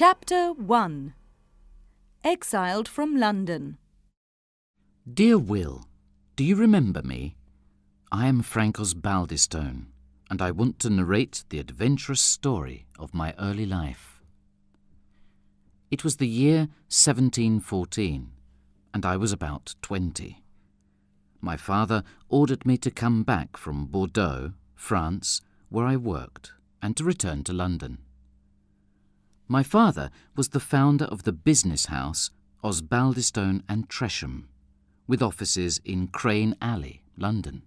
Chapter 1. Exiled from London. Dear Will, do you remember me? I am Frank Osbaldistone, and I want to narrate the adventurous story of my early life. It was the year 1714, and I was about 20. My father ordered me to come back from Bordeaux, France, where I worked, and to return to London. My father was the founder of the business house Osbaldistone and Tresham, with offices in Crane Alley, London.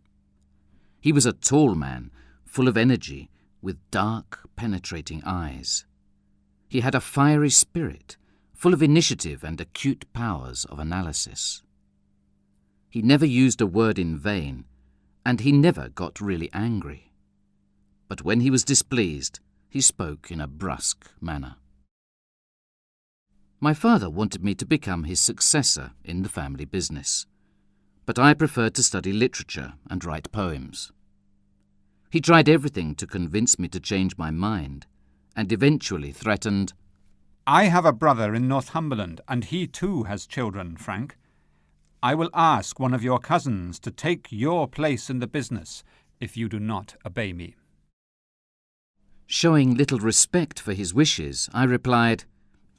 He was a tall man, full of energy, with dark, penetrating eyes. He had a fiery spirit, full of initiative and acute powers of analysis. He never used a word in vain, and he never got really angry. But when he was displeased, he spoke in a brusque manner. My father wanted me to become his successor in the family business, but I preferred to study literature and write poems. He tried everything to convince me to change my mind, and eventually threatened, "I have a brother in Northumberland, and he too has children, Frank. I will ask one of your cousins to take your place in the business if you do not obey me." Showing little respect for his wishes, I replied,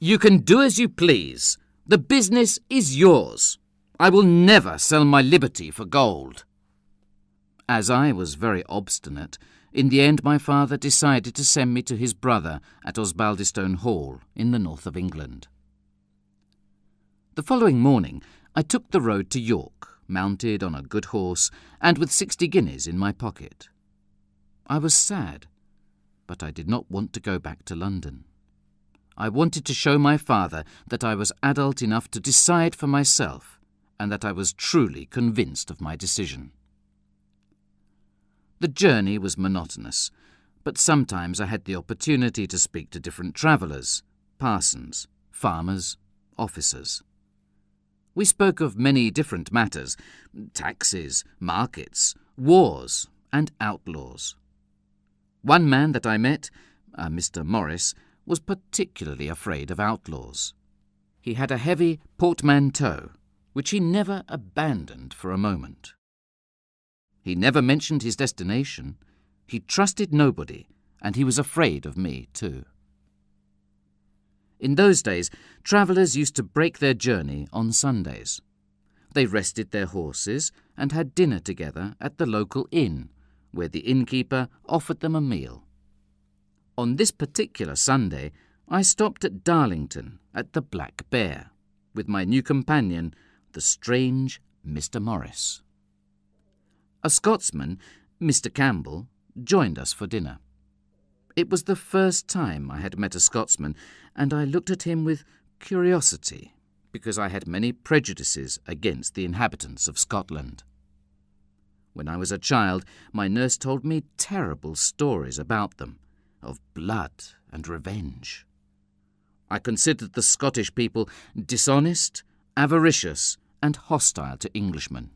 "You can do as you please. The business is yours. I will never sell my liberty for gold." As I was very obstinate, in the end my father decided to send me to his brother at Osbaldistone Hall in the north of England. The following morning I took the road to York, mounted on a good horse and with 60 guineas in my pocket. I was sad, but I did not want to go back to London. I wanted to show my father that I was adult enough to decide for myself, and that I was truly convinced of my decision. The journey was monotonous, but sometimes I had the opportunity to speak to different travellers, parsons, farmers, officers. We spoke of many different matters: taxes, markets, wars, and outlaws. One man that I met, Mr. Morris, was particularly afraid of outlaws. He had a heavy portmanteau, which he never abandoned for a moment. He never mentioned his destination. He trusted nobody, and he was afraid of me too. In those days, travellers used to break their journey on Sundays. They rested their horses and had dinner together at the local inn, where the innkeeper offered them a meal. On this particular Sunday, I stopped at Darlington at the Black Bear, with my new companion, the strange Mr. Morris. A Scotsman, Mr. Campbell, joined us for dinner. It was the first time I had met a Scotsman, and I looked at him with curiosity, because I had many prejudices against the inhabitants of Scotland. When I was a child, my nurse told me terrible stories about them, of blood and revenge. I considered the Scottish people dishonest, avaricious, and hostile to Englishmen.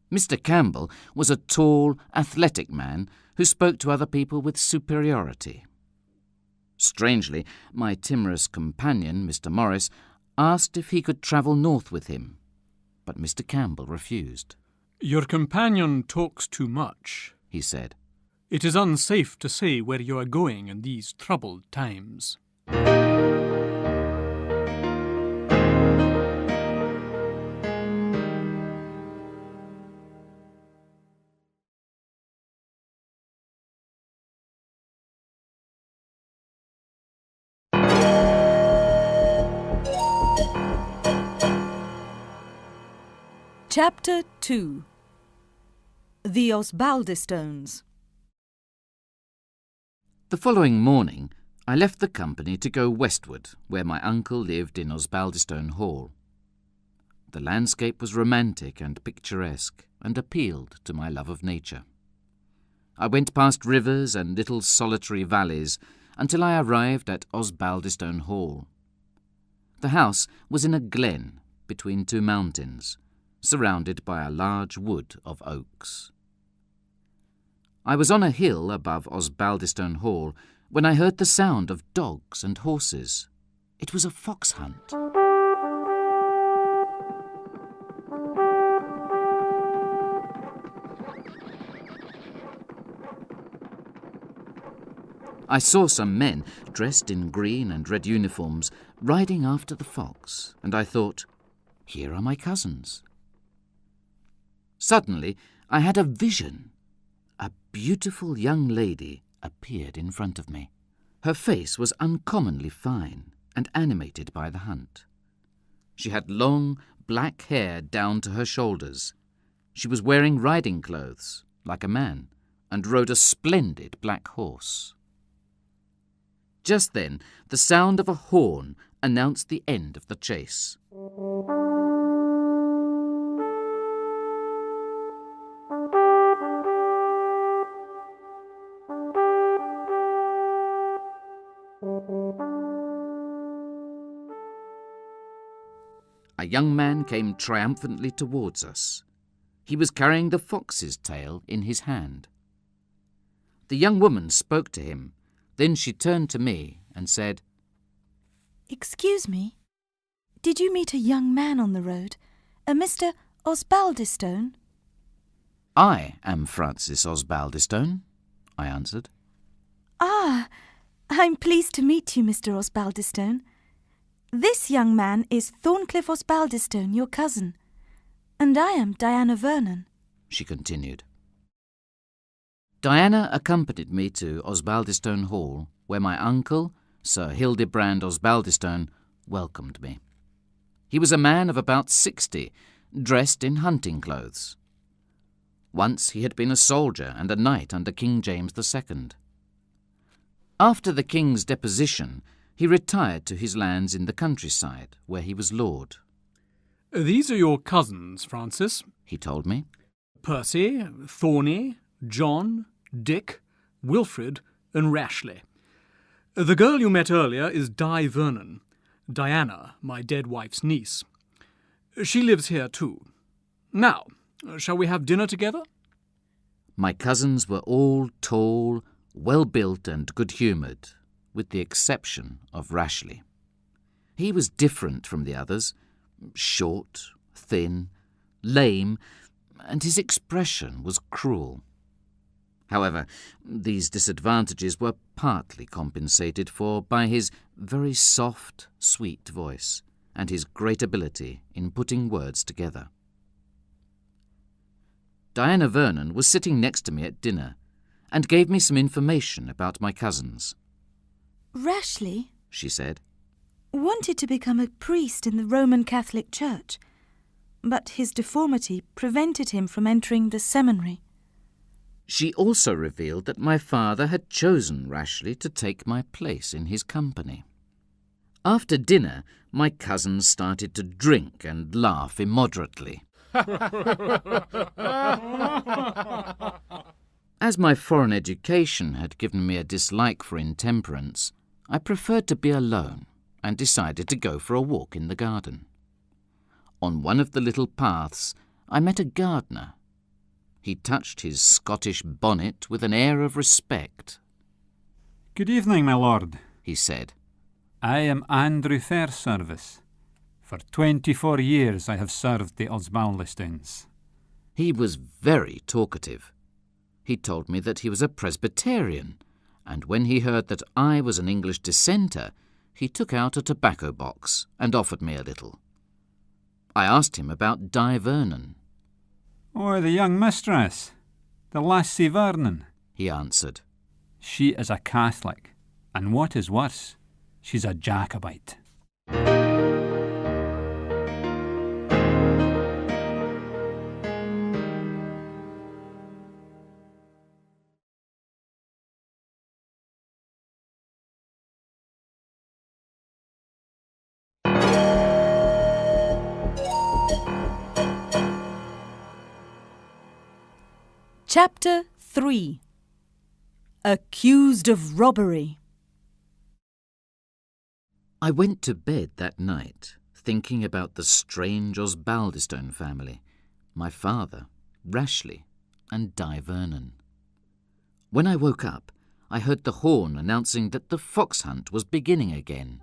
Mr. Campbell was a tall, athletic man who spoke to other people with superiority. Strangely, my timorous companion, Mr. Morris, asked if he could travel north with him, but Mr. Campbell refused. "Your companion talks too much," he said. "It is unsafe to say where you are going in these troubled times." Chapter 2. The Osbaldistones. The following morning, I left the company to go westward, where my uncle lived in Osbaldistone Hall. The landscape was romantic and picturesque, and appealed to my love of nature. I went past rivers and little solitary valleys until I arrived at Osbaldistone Hall. The house was in a glen between two mountains, surrounded by a large wood of oaks. I was on a hill above Osbaldistone Hall when I heard the sound of dogs and horses. It was a fox hunt. I saw some men, dressed in green and red uniforms, riding after the fox, and I thought, here are my cousins. Suddenly, I had a vision. A beautiful young lady appeared in front of me. Her face was uncommonly fine and animated by the hunt. She had long, black hair down to her shoulders. She was wearing riding clothes, like a man, and rode a splendid black horse. Just then, the sound of a horn announced the end of the chase. A young man came triumphantly towards us. He was carrying the fox's tail in his hand. The young woman spoke to him. Then she turned to me and said, Excuse me, did you meet a young man on the road, a Mr. Osbaldistone? I am Francis Osbaldistone, I answered. Ah, I'm pleased to meet you, Mr. Osbaldistone. This young man is Thorncliffe Osbaldistone, your cousin, and I am Diana Vernon, she continued. Diana accompanied me to Osbaldistone Hall, where my uncle, Sir Hildebrand Osbaldistone, welcomed me. He was a man of about 60, dressed in hunting clothes. Once he had been a soldier and a knight under King James II. After the king's deposition, he retired to his lands in the countryside, where he was lord. These are your cousins, Francis. He told me. Percy, Thorny, John, Dick, Wilfred, and Rashleigh. The girl you met earlier is Di Vernon, Diana, my dead wife's niece. She lives here too. Now, shall we have dinner together? My cousins were all tall, well-built and good-humoured, with the exception of Rashleigh. He was different from the others, short, thin, lame, and his expression was cruel. However, these disadvantages were partly compensated for by his very soft, sweet voice and his great ability in putting words together. Diana Vernon was sitting next to me at dinner and gave me some information about my cousins. Rashleigh, she said, wanted to become a priest in the Roman Catholic Church, but his deformity prevented him from entering the seminary. She also revealed that my father had chosen Rashleigh to take my place in his company. After dinner, my cousins started to drink and laugh immoderately. As my foreign education had given me a dislike for intemperance, I preferred to be alone and decided to go for a walk in the garden. On one of the little paths, I met a gardener. He touched his Scottish bonnet with an air of respect. Good evening, my lord, he said. I am Andrew Fairservice. For 24 years I have served the Osbaldistones. He was very talkative. He told me that he was a Presbyterian, and when he heard that I was an English dissenter, he took out a tobacco box and offered me a little. I asked him about Di Vernon. Oh, the young mistress, the lassie Vernon, he answered. She is a Catholic, and what is worse, she's a Jacobite. Chapter 3. Accused of robbery. I went to bed that night thinking about the strange Osbaldistone family, my father, Rashleigh, and Di Vernon. When I woke up, I heard the horn announcing that the fox hunt was beginning again.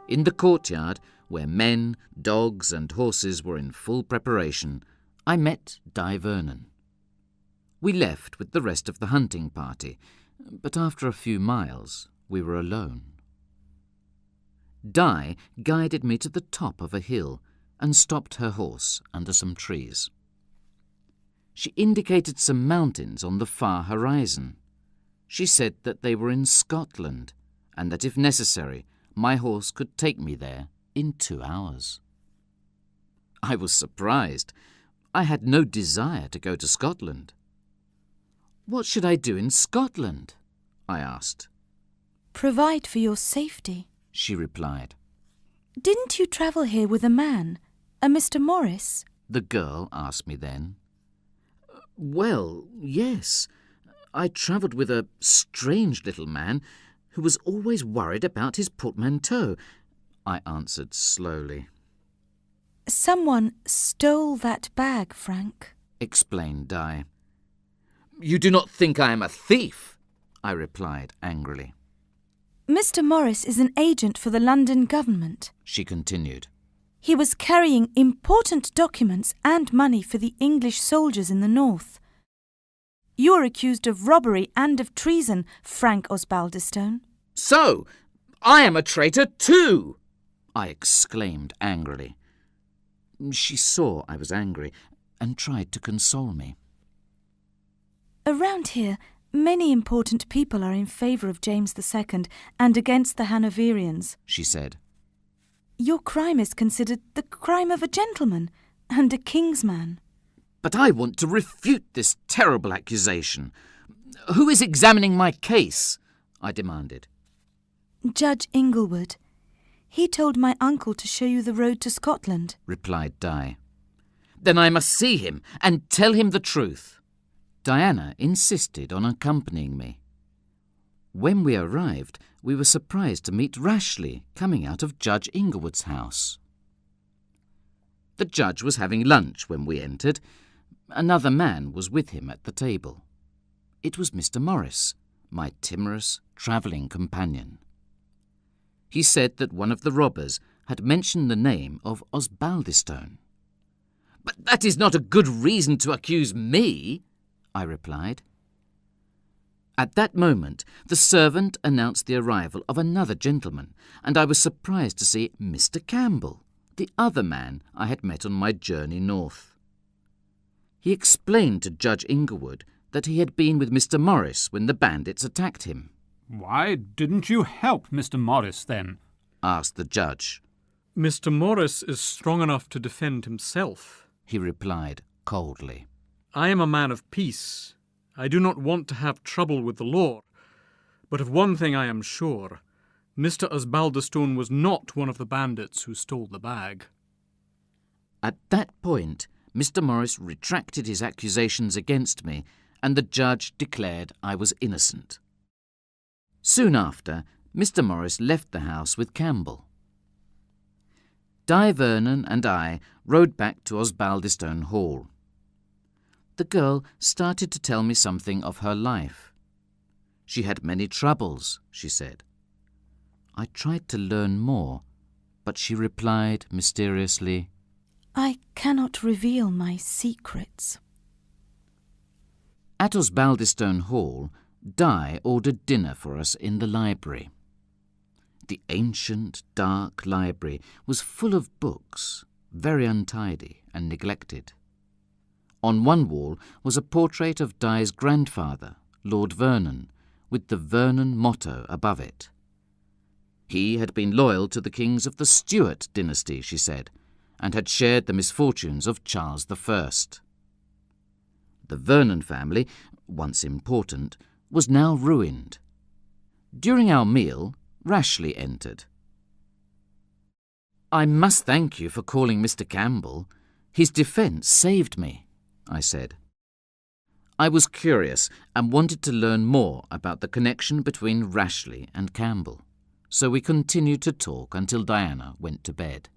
In the courtyard, where men, dogs and horses were in full preparation, I met Di Vernon. We left with the rest of the hunting party, but after a few miles we were alone. Di guided me to the top of a hill and stopped her horse under some trees. She indicated some mountains on the far horizon. She said that they were in Scotland, and that if necessary, my horse could take me there in 2 hours. I was surprised. I had no desire to go to Scotland. "What should I do in Scotland?" I asked. Provide for your safety. She replied. Didn't you travel here with a man, a Mr. Morris? The girl asked me then. "Well, yes. I travelled with a strange little man who was always worried about his portmanteau," I answered slowly. Someone stole that bag, Frank. Explained Di. "You do not think I am a thief?" I replied angrily. Mr. Morris is an agent for the London government. She continued. He was carrying important documents and money for the English soldiers in the north. You are accused of robbery and of treason, Frank Osbaldistone. "So, I am a traitor too!" I exclaimed angrily. She saw I was angry and tried to console me. Around here, many important people are in favour of James II and against the Hanoverians, she said. Your crime is considered the crime of a gentleman and a king's man. But I want to refute this terrible accusation. Who is examining my case? I demanded. Judge Inglewood. He told my uncle to show you the road to Scotland, replied Di. Then I must see him and tell him the truth. Diana insisted on accompanying me. When we arrived, we were surprised to meet Rashleigh coming out of Judge Inglewood's house. The judge was having lunch when we entered. Another man was with him at the table. It was Mr. Morris, my timorous travelling companion. He said that one of the robbers had mentioned the name of Osbaldistone. "But that is not a good reason to accuse me," I replied. At that moment, the servant announced the arrival of another gentleman, and I was surprised to see Mr. Campbell, the other man I had met on my journey north. He explained to Judge Inglewood that he had been with Mr. Morris when the bandits attacked him. "Why didn't you help Mr. Morris, then?" asked the judge. "Mr. Morris is strong enough to defend himself," he replied coldly. "I am a man of peace. I do not want to have trouble with the law. But of one thing I am sure. Mr. Osbaldistone was not one of the bandits who stole the bag." At that point, Mr. Morris retracted his accusations against me, and the judge declared I was innocent. Soon after, Mr. Morris left the house with Campbell. Di Vernon and I rode back to Osbaldistone Hall. The girl started to tell me something of her life. She had many troubles, she said. I tried to learn more, but she replied mysteriously, I cannot reveal my secrets. At Osbaldistone Hall, Di ordered dinner for us in the library. The ancient, dark library was full of books, very untidy and neglected. On one wall was a portrait of Di's grandfather, Lord Vernon, with the Vernon motto above it. He had been loyal to the kings of the Stuart dynasty, she said, and had shared the misfortunes of Charles I. The Vernon family, once important, was now ruined. During our meal, Rashleigh entered. I must thank you for calling Mr. Campbell. His defence saved me, I said. I was curious and wanted to learn more about the connection between Rashleigh and Campbell, so we continued to talk until Diana went to bed.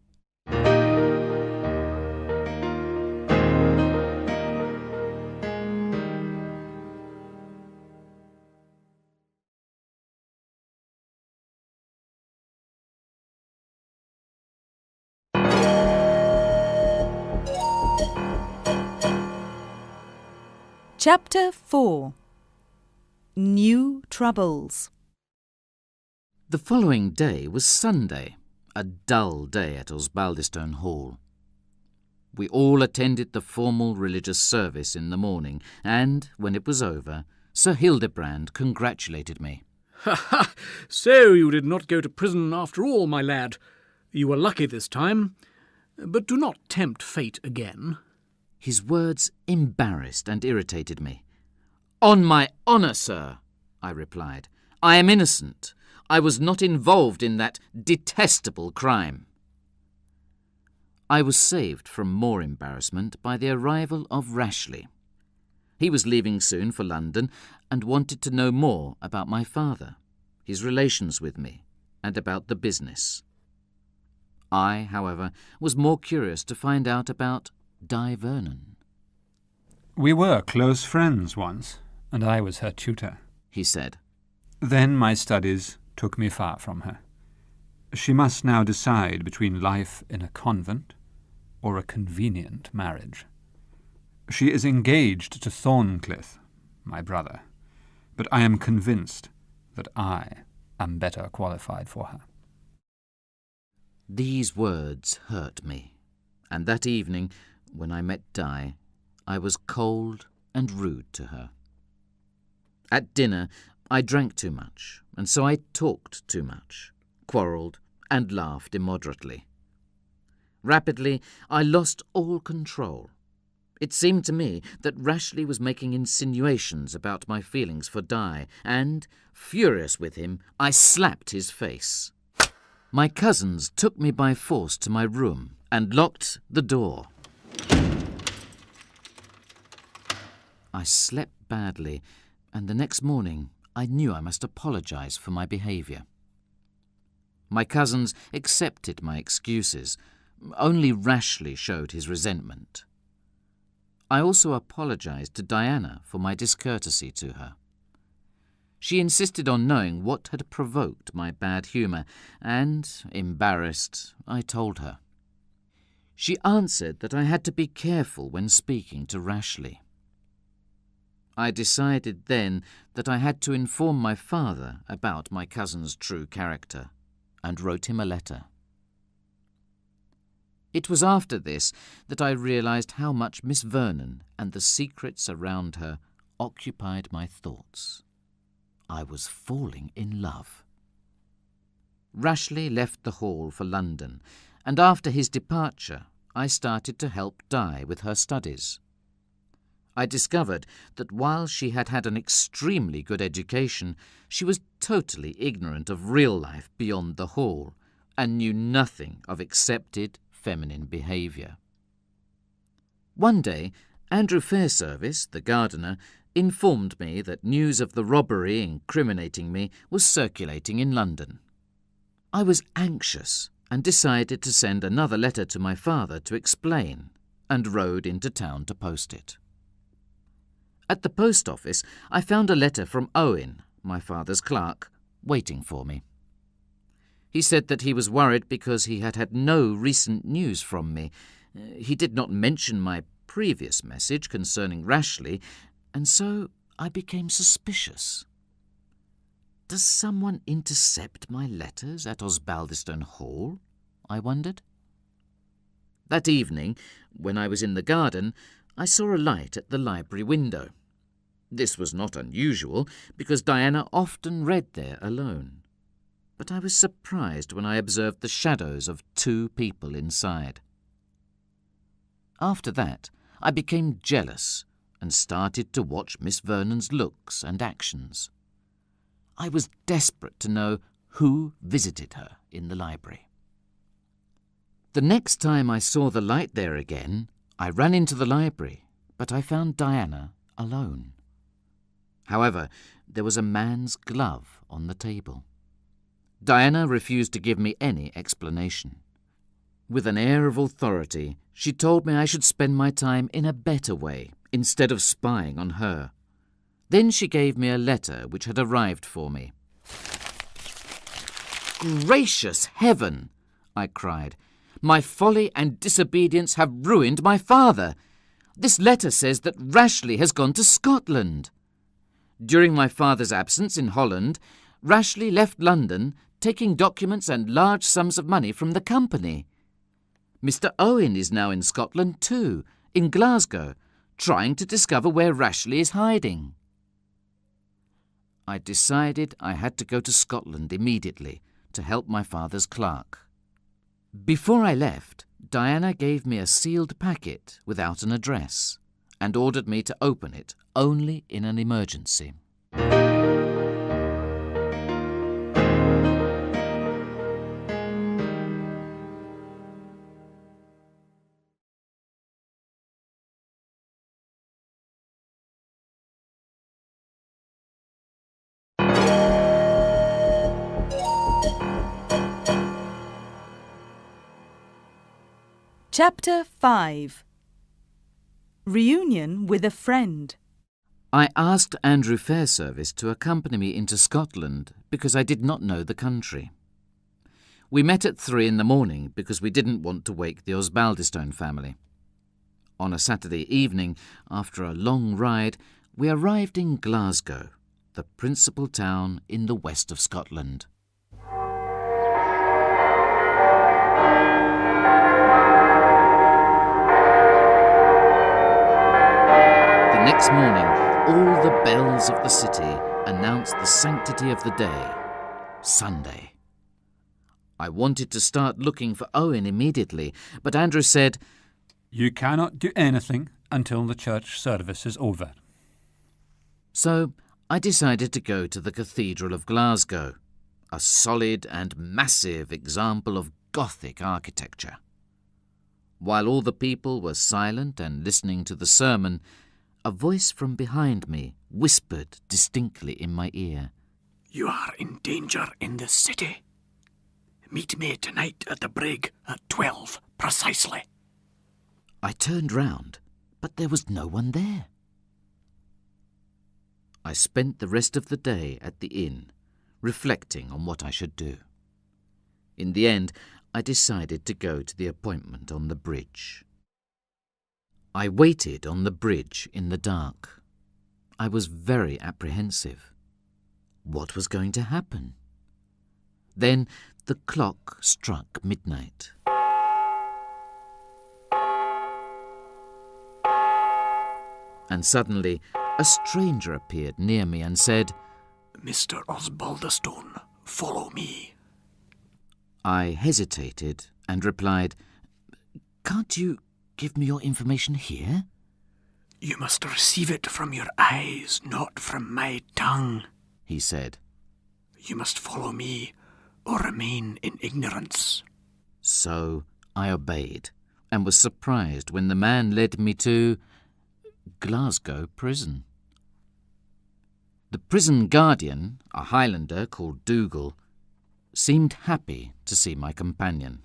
Chapter 4. New Troubles. The following day was Sunday, a dull day at Osbaldistone Hall. We all attended the formal religious service in the morning, and, when it was over, Sir Hildebrand congratulated me. Ha ha! So you did not go to prison after all, my lad. You were lucky this time, but do not tempt fate again. His words embarrassed and irritated me. "On my honour, sir," I replied. "I am innocent. I was not involved in that detestable crime." I was saved from more embarrassment by the arrival of Rashleigh. He was leaving soon for London and wanted to know more about my father, his relations with me, and about the business. I, however, was more curious to find out about Di Vernon. We were close friends once, and I was her tutor, he said. Then my studies took me far from her. She must now decide between life in a convent or a convenient marriage. She is engaged to Thorncliff, my brother, but I am convinced that I am better qualified for her. These words hurt me, and that evening, when I met Di, I was cold and rude to her. At dinner, I drank too much, and so I talked too much, quarrelled, and laughed immoderately. Rapidly, I lost all control. It seemed to me that Rashleigh was making insinuations about my feelings for Di, and, furious with him, I slapped his face. My cousins took me by force to my room and locked the door. I slept badly, and the next morning I knew I must apologise for my behaviour. My cousins accepted my excuses. Only Rashleigh showed his resentment. I also apologised to Diana for my discourtesy to her. She insisted on knowing what had provoked my bad humour, and, embarrassed, I told her. She answered that I had to be careful when speaking to Rashleigh. I decided then that I had to inform my father about my cousin's true character, and wrote him a letter. It was after this that I realised how much Miss Vernon and the secrets around her occupied my thoughts. I was falling in love. Rashleigh left the Hall for London, and after his departure I started to help Di with her studies. I discovered that while she had had an extremely good education, she was totally ignorant of real life beyond the Hall, and knew nothing of accepted feminine behaviour. One day, Andrew Fairservice, the gardener, informed me that news of the robbery incriminating me was circulating in London. I was anxious and decided to send another letter to my father to explain, and rode into town to post it. At the post office, I found a letter from Owen, my father's clerk, waiting for me. He said that he was worried because he had had no recent news from me. He did not mention my previous message concerning Rashleigh, and so I became suspicious. Does someone intercept my letters at Osbaldistone Hall? I wondered. That evening, when I was in the garden, I saw a light at the library window. This was not unusual, because Diana often read there alone. But I was surprised when I observed the shadows of 2 people inside. After that, I became jealous and started to watch Miss Vernon's looks and actions. I was desperate to know who visited her in the library. The next time I saw the light there again, I ran into the library, but I found Diana alone. However, there was a man's glove on the table. Diana refused to give me any explanation. With an air of authority, she told me I should spend my time in a better way, instead of spying on her. Then she gave me a letter which had arrived for me. "Gracious heaven!" I cried. "My folly and disobedience have ruined my father. This letter says that Rashleigh has gone to Scotland. During my father's absence in Holland, Rashleigh left London, taking documents and large sums of money from the company. Mr. Owen is now in Scotland too, in Glasgow, trying to discover where Rashleigh is hiding." I decided I had to go to Scotland immediately to help my father's clerk. Before I left, Diana gave me a sealed packet without an address and ordered me to open it only in an emergency. Chapter 5. Reunion with a Friend. I asked Andrew Fairservice to accompany me into Scotland because I did not know the country. We met at 3 in the morning because we didn't want to wake the Osbaldistone family. On a Saturday evening, after a long ride, we arrived in Glasgow, the principal town in the west of Scotland. The next morning, all the bells of the city announced the sanctity of the day, Sunday. I wanted to start looking for Owen immediately, but Andrew said, "You cannot do anything until the church service is over." So I decided to go to the Cathedral of Glasgow, a solid and massive example of Gothic architecture. While all the people were silent and listening to the sermon, a voice from behind me whispered distinctly in my ear, "You are in danger in this city. Meet me tonight at the brig at 12 precisely." I turned round, but there was no one there. I spent the rest of the day at the inn, reflecting on what I should do. In the end, I decided to go to the appointment on the bridge. I waited on the bridge in the dark. I was very apprehensive. What was going to happen? Then the clock struck midnight. And suddenly a stranger appeared near me and said, "Mr. Osbaldistone, follow me." I hesitated and replied, "Can't you give me your information here?" "You must receive it from your eyes, not from my tongue," he said. "You must follow me or remain in ignorance." So I obeyed and was surprised when the man led me to Glasgow prison. The prison guardian, a Highlander called Dougal, seemed happy to see my companion.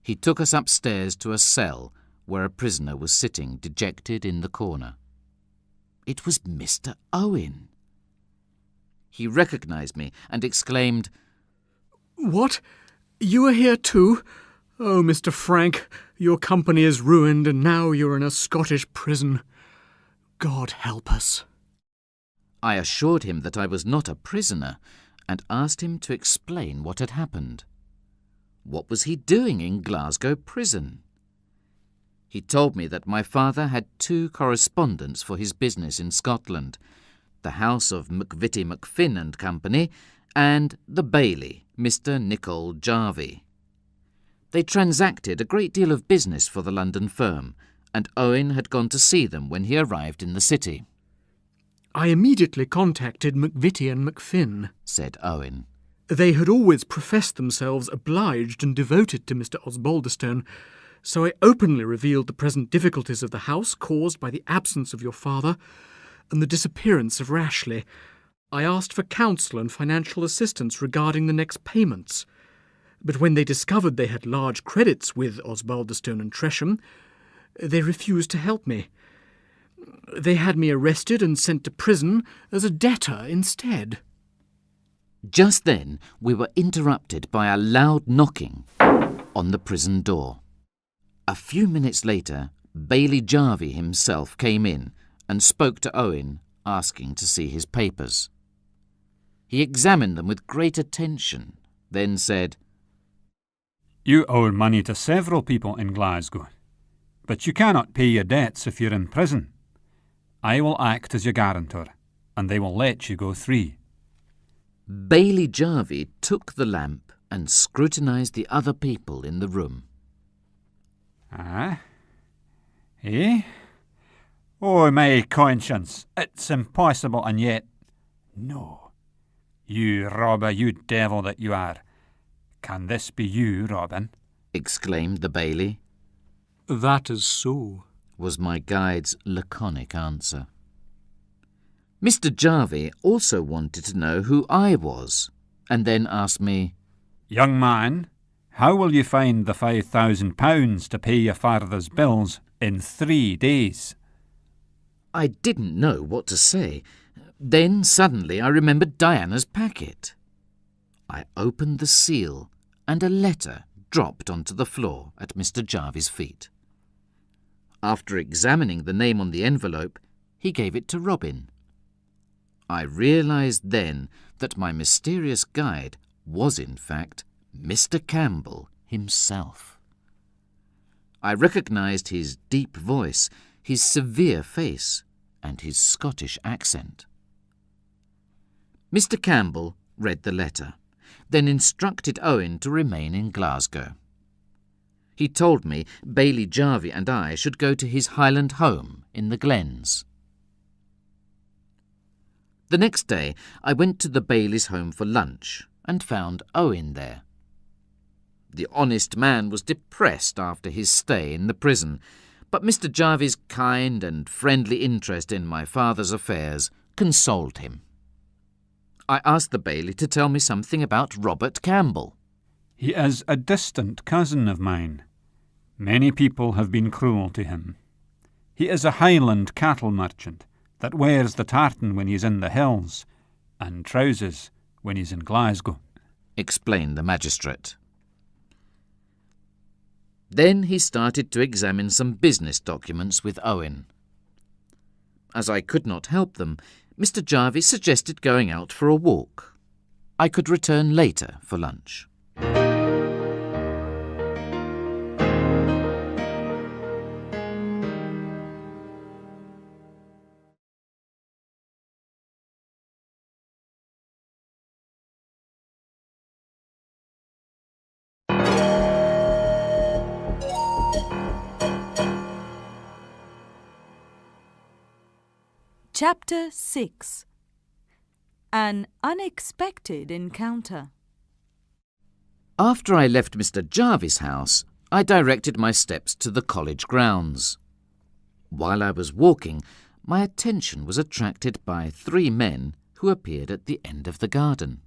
He took us upstairs to a cell where a prisoner was sitting dejected in the corner. It was Mr. Owen. He recognized me and exclaimed, "What? You are here too? Oh, Mr. Frank, your company is ruined and now you're in a Scottish prison. God help us." I assured him that I was not a prisoner and asked him to explain what had happened. What was he doing in Glasgow prison? He told me that my father had 2 correspondents for his business in Scotland, the house of McVitie McFinn and Company, and the baillie, Mr. Nicol Jarvie. They transacted a great deal of business for the London firm, and Owen had gone to see them when he arrived in the city. "I immediately contacted McVitie and McFinn," said Owen. "They had always professed themselves obliged and devoted to Mr. Osbaldistone, so I openly revealed the present difficulties of the house caused by the absence of your father and the disappearance of Rashleigh. I asked for counsel and financial assistance regarding the next payments. But when they discovered they had large credits with Osbaldistone and Tresham, they refused to help me. They had me arrested and sent to prison as a debtor instead. Just then we were interrupted by a loud knocking on the prison door. A few minutes later, Bailey Jarvie himself came in and spoke to Owen, asking to see his papers. He examined them with great attention, then said, You owe money to several people in Glasgow, but you cannot pay your debts if you're in prison. I will act as your guarantor, and they will let you go free. Bailey Jarvie took the lamp and scrutinised the other people in the room. Ah? Eh? Oh, my conscience, it's impossible, and yet... No. You robber, you devil that you are. Can this be you, Robin? Exclaimed the Bailey. That is so, was my guide's laconic answer. Mr. Jarvie also wanted to know who I was, and then asked me, Young man, how will you find the £5,000 to pay your father's bills in 3 days? I didn't know what to say. Then suddenly I remembered Diana's packet. I opened the seal, and a letter dropped onto the floor at Mr. Jarvie's feet. After examining the name on the envelope, he gave it to Robin. I realised then that my mysterious guide was in fact Mr. Campbell himself. I recognised his deep voice, his severe face, and his Scottish accent. Mr. Campbell read the letter, then instructed Owen to remain in Glasgow. He told me Bailey Jarvie and I should go to his Highland home in the Glens. The next day I went to the Baileys' home for lunch and found Owen there. The honest man was depressed after his stay in the prison, but Mr. Jarvie's kind and friendly interest in my father's affairs consoled him. I asked the Bailey to tell me something about Robert Campbell. He is a distant cousin of mine. Many people have been cruel to him. He is a Highland cattle merchant that wears the tartan when he's in the hills and trousers when he's in Glasgow, explained the magistrate. Then he started to examine some business documents with Owen. As I could not help them, Mr. Jarvie suggested going out for a walk. I could return later for lunch. Chapter 6. An Unexpected Encounter. After I left Mr. Jarvie's house, I directed my steps to the college grounds. While I was walking, my attention was attracted by 3 men who appeared at the end of the garden.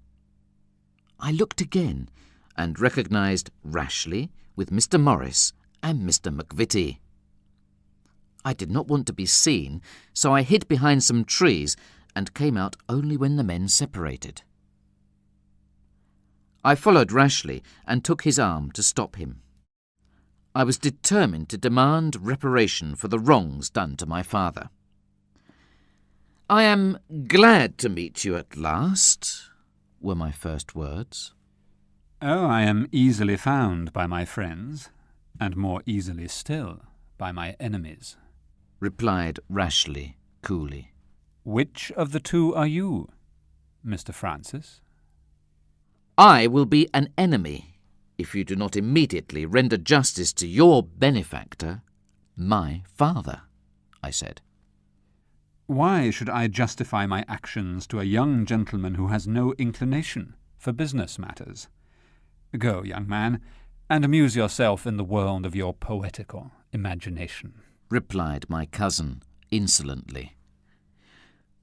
I looked again and recognised Rashleigh with Mr. Morris and Mr. McVitie. I did not want to be seen, so I hid behind some trees and came out only when the men separated. I followed Rashleigh and took his arm to stop him. I was determined to demand reparation for the wrongs done to my father. "I am glad to meet you at last," were my first words. Oh, I am easily found by my friends, and more easily still by my enemies, replied Rashleigh coolly. Which of the two are you, Mr. Francis? I will be an enemy if you do not immediately render justice to your benefactor, my father, I said. Why should I justify my actions to a young gentleman who has no inclination for business matters? Go, young man, and amuse yourself in the world of your poetical imagination, replied my cousin insolently.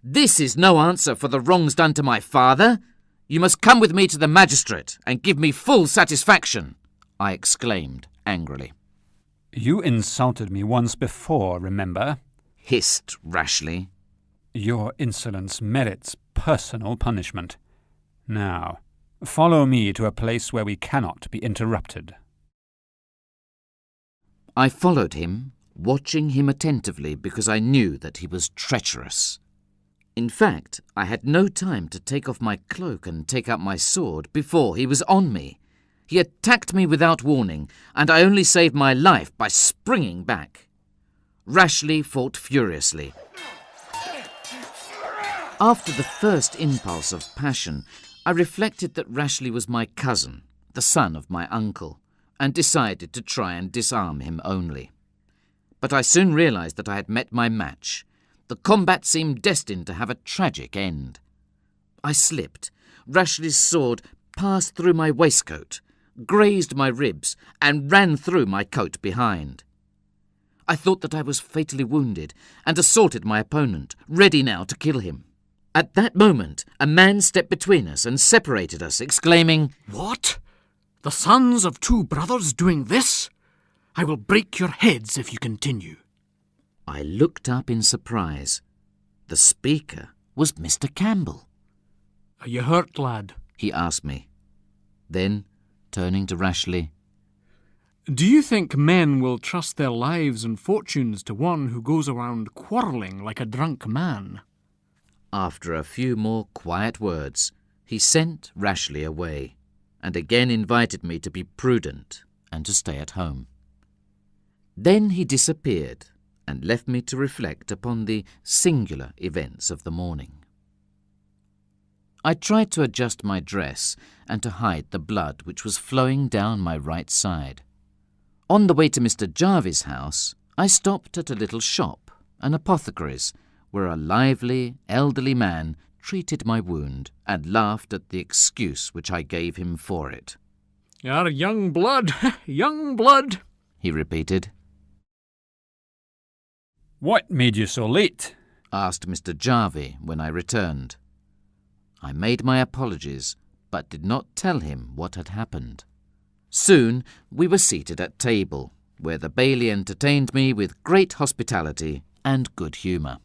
"This is no answer for the wrongs done to my father. You must come with me to the magistrate and give me full satisfaction," I exclaimed angrily. You insulted me once before, remember? Hissed Rashleigh. Your insolence merits personal punishment. Now, follow me to a place where we cannot be interrupted. I followed him, watching him attentively because I knew that he was treacherous. In fact, I had no time to take off my cloak and take out my sword before he was on me. He attacked me without warning, and I only saved my life by springing back. Rashleigh fought furiously. After the first impulse of passion, I reflected that Rashleigh was my cousin, the son of my uncle, and decided to try and disarm him only. But I soon realised that I had met my match. The combat seemed destined to have a tragic end. I slipped. Rashleigh's sword passed through my waistcoat, grazed my ribs, and ran through my coat behind. I thought that I was fatally wounded and assaulted my opponent, ready now to kill him. At that moment, a man stepped between us and separated us, exclaiming, "What? The sons of two brothers doing this? I will break your heads if you continue." I looked up in surprise. The speaker was Mr. Campbell. "Are you hurt, lad?" he asked me. Then, turning to Rashleigh, "Do you think men will trust their lives and fortunes to one who goes around quarrelling like a drunk man?" After a few more quiet words, he sent Rashleigh away, and again invited me to be prudent and to stay at home. Then he disappeared and left me to reflect upon the singular events of the morning. I tried to adjust my dress and to hide the blood which was flowing down my right side. On the way to Mr. Jarvie's house, I stopped at a little shop, an apothecary's, where a lively, elderly man treated my wound and laughed at the excuse which I gave him for it. "You're young blood, young blood," he repeated. What made you so late? Asked Mr. Jarvie when I returned. I made my apologies, but did not tell him what had happened. Soon we were seated at table, where the baillie entertained me with great hospitality and good humour.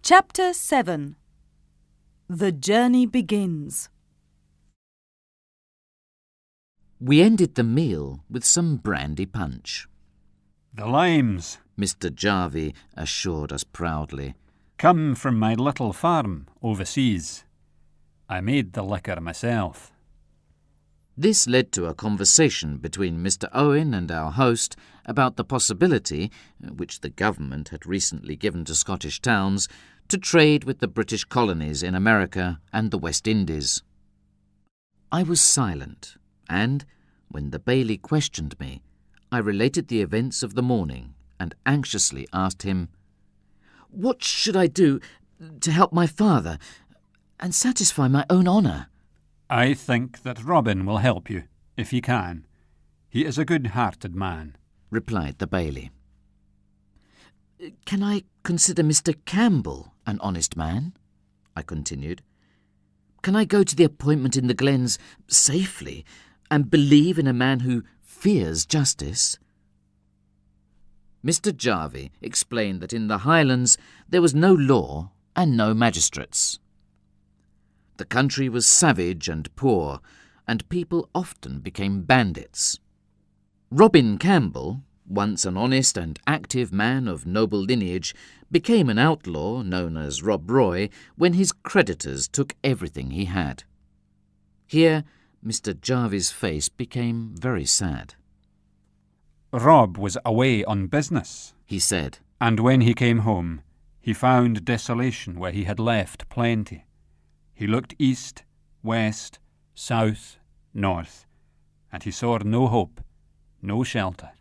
Chapter 7. The Journey Begins. We ended the meal with some brandy punch. The limes Mr. Jarvie assured us proudly. come from my little farm overseas. I made the liquor myself. This led to a conversation between Mr. Owen and our host about the possibility, which the government had recently given to Scottish towns, to trade with the British colonies in America and the West Indies. I was silent, and, when the baillie questioned me, I related the events of the morning and anxiously asked him, "What should I do to help my father and satisfy my own honour?" I think that Robin will help you, if he can. He is a good-hearted man, replied the baillie. "Can I consider Mr. Campbell an honest man?" I continued. "Can I go to the appointment in the Glens safely and believe in a man who fears justice?" Mr. Jarvie explained that in the Highlands there was no law and no magistrates. The country was savage and poor, and people often became bandits. Robin Campbell, once an honest and active man of noble lineage, became an outlaw known as Rob Roy when his creditors took everything he had. Here, Mr. Jarvie's face became very sad. Rob was away on business, He said, and when he came home, he found desolation where he had left plenty. He looked east, west, south, north, and he saw no hope, no shelter.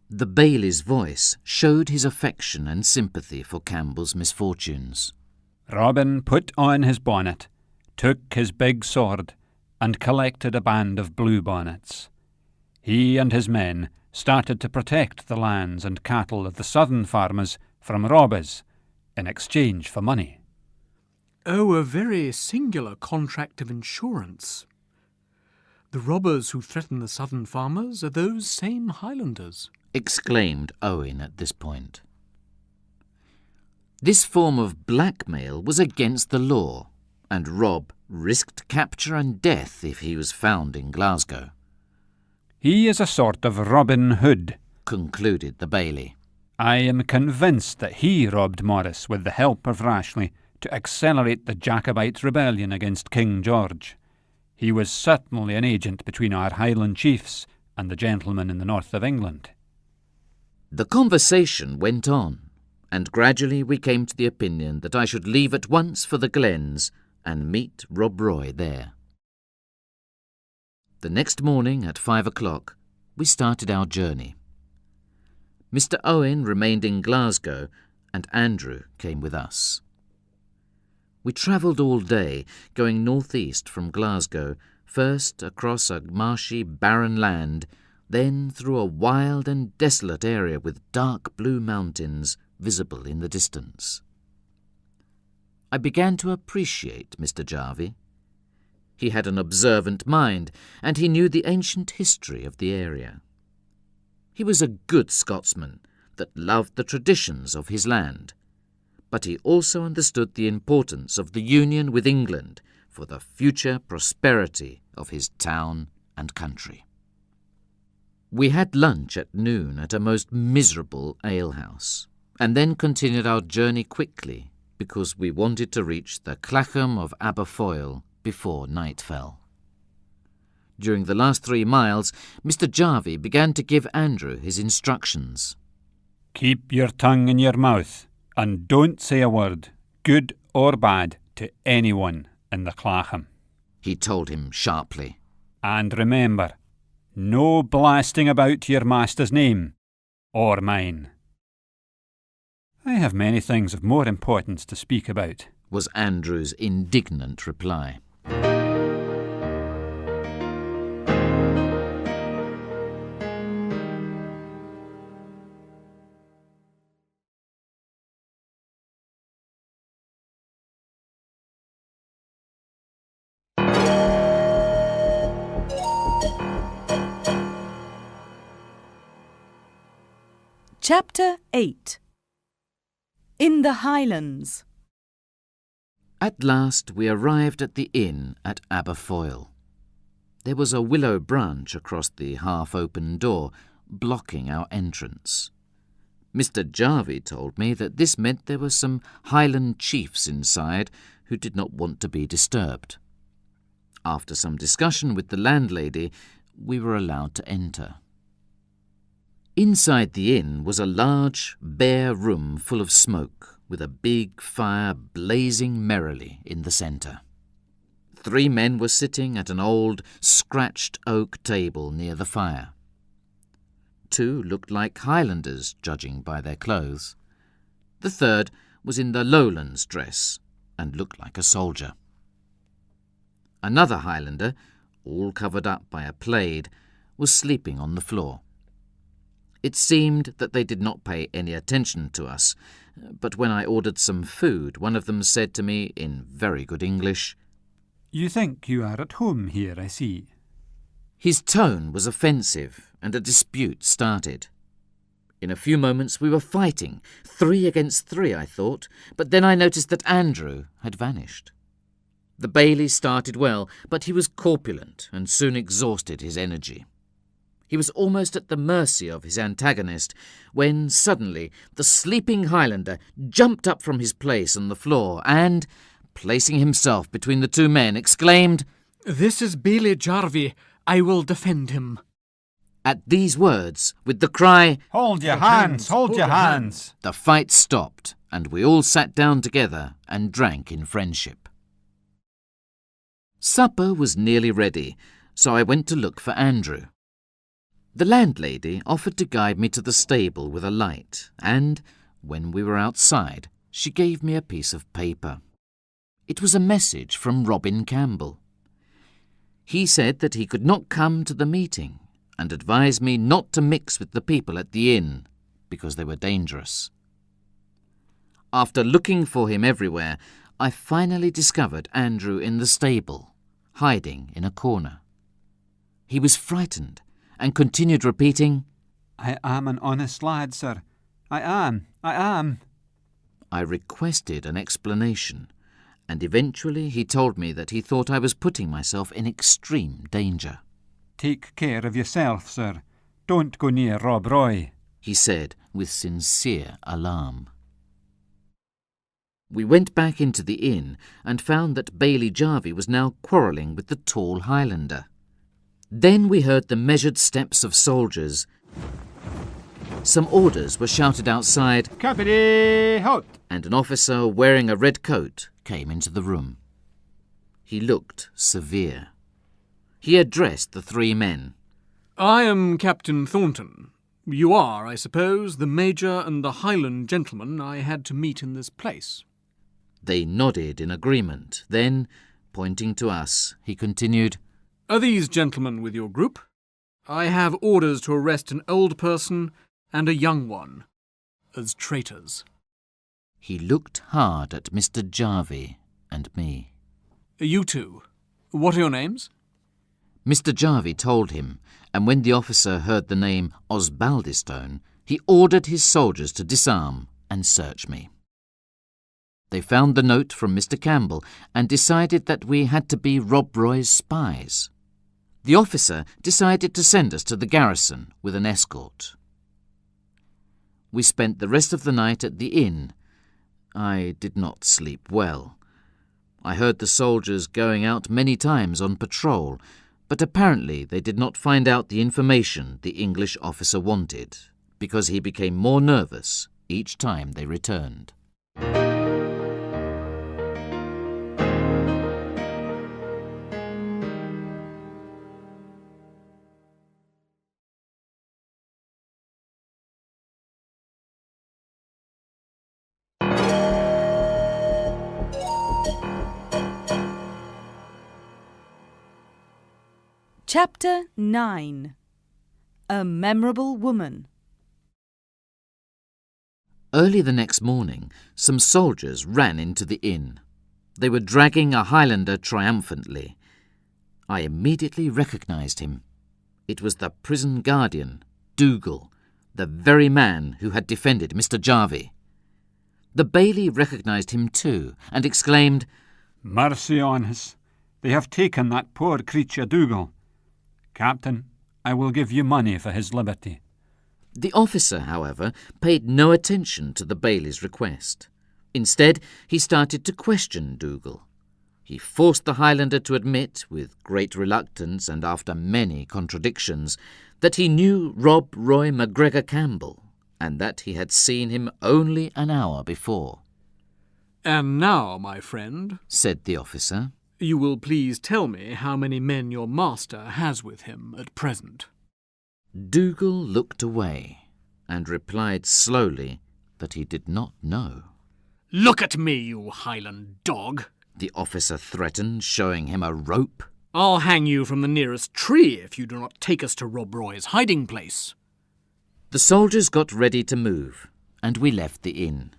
The bailie's voice showed his affection and sympathy for Campbell's misfortunes. Robin put on his bonnet, took his big sword, and collected a band of bluebonnets. He and his men started to protect the lands and cattle of the southern farmers from robbers in exchange for money. Oh, a very singular contract of insurance. The robbers who threaten the southern farmers are those same Highlanders, exclaimed Owen at this point. This form of blackmail was against the law, and Rob risked capture and death if he was found in Glasgow. He is a sort of Robin Hood, concluded the bailie. I am convinced that he robbed Morris with the help of Rashleigh to accelerate the Jacobite rebellion against King George. He was certainly an agent between our Highland chiefs and the gentlemen in the north of England. The conversation went on, and gradually we came to the opinion that I should leave at once for the Glens and meet Rob Roy there. The next morning at 5 o'clock, we started our journey. Mr. Owen remained in Glasgow, and Andrew came with us. We travelled all day, going northeast from Glasgow, first across a marshy, barren land, then through a wild and desolate area with dark blue mountains visible in the distance. I began to appreciate Mr. Jarvie. He had an observant mind, and he knew the ancient history of the area. He was a good Scotsman that loved the traditions of his land, but he also understood the importance of the union with England for the future prosperity of his town and country. We had lunch at noon at a most miserable alehouse, and then continued our journey quickly because we wanted to reach the Clachan of Aberfoyle before night fell. During the last 3 miles, Mr. Jarvie began to give Andrew his instructions. Keep your tongue in your mouth, and don't say a word, good or bad, to anyone in the Clachan, he told him sharply. And remember, no blasting about your master's name, or mine. I have many things of more importance to speak about, was Andrew's indignant reply. Chapter 8. In the Highlands. At last we arrived at the inn at Aberfoyle. There was a willow branch across the half-open door, blocking our entrance. Mr. Jarvie told me that this meant there were some Highland chiefs inside who did not want to be disturbed. After some discussion with the landlady, we were allowed to enter. Inside the inn was a large, bare room full of smoke, with a big fire blazing merrily in the centre. 3 men were sitting at an old, scratched oak table near the fire. 2 looked like Highlanders, judging by their clothes. The third was in the Lowlands dress and looked like a soldier. Another Highlander, all covered up by a plaid, was sleeping on the floor. It seemed that they did not pay any attention to us, but when I ordered some food, one of them said to me in very good English, You think you are at home here, I see. His tone was offensive, and a dispute started. In a few moments we were fighting, 3 against 3, I thought, but then I noticed that Andrew had vanished. The bailie started well, but he was corpulent and soon exhausted his energy. He was almost at the mercy of his antagonist when suddenly the sleeping Highlander jumped up from his place on the floor and, placing himself between the 2 men, exclaimed, "This is Bailie Jarvie. I will defend him." At these words, with the cry, Hold your hands, hold your hands, the fight stopped, and we all sat down together and drank in friendship. Supper was nearly ready, so I went to look for Andrew. The landlady offered to guide me to the stable with a light, and, when we were outside, she gave me a piece of paper. It was a message from Robin Campbell. He said that he could not come to the meeting and advised me not to mix with the people at the inn because they were dangerous. After looking for him everywhere, I finally discovered Andrew in the stable, hiding in a corner. He was frightened and continued repeating, "I am an honest lad, sir. I am. I requested an explanation, and eventually he told me that he thought I was putting myself in extreme danger. Take care of yourself, sir. Don't go near Rob Roy, he said with sincere alarm. We went back into the inn and found that Bailey Jarvie was now quarrelling with the tall Highlander. Then we heard the measured steps of soldiers. Some orders were shouted outside, "Capity halt!" and an officer wearing a red coat came into the room. He looked severe. He addressed the three men. I am Captain Thornton. You are, I suppose, the Major and the Highland gentleman I had to meet in this place. They nodded in agreement. Then, pointing to us, he continued, Are these gentlemen with your group? I have orders to arrest an old person and a young one as traitors. He looked hard at Mr. Jarvie and me. You two, what are your names? Mr. Jarvie told him, and when the officer heard the name Osbaldistone, he ordered his soldiers to disarm and search me. They found the note from Mr. Campbell and decided that we had to be Rob Roy's spies. The officer decided to send us to the garrison with an escort. We spent the rest of the night at the inn. I did not sleep well. I heard the soldiers going out many times on patrol, but apparently they did not find out the information the English officer wanted, because he became more nervous each time they returned. Chapter 9. A Memorable Woman. Early the next morning, some soldiers ran into the inn. They were dragging a Highlander triumphantly. I immediately recognised him. It was the prison guardian, Dougal, the very man who had defended Mr. Jarvie. The bailey recognised him too, and exclaimed, "Mercy on us! They have taken that poor creature Dougal. Captain, I will give you money for his liberty." The officer, however, paid no attention to the bailey's request. Instead, he started to question Dougal. He forced the Highlander to admit, with great reluctance and after many contradictions, that he knew Rob Roy MacGregor Campbell, and that he had seen him only an hour before. And now, my friend, said the officer, you will please tell me how many men your master has with him at present. Dougal looked away and replied slowly that he did not know. Look at me, you Highland dog, the officer threatened, showing him a rope. I'll hang you from the nearest tree if you do not take us to Rob Roy's hiding place. The soldiers got ready to move, and we left the inn.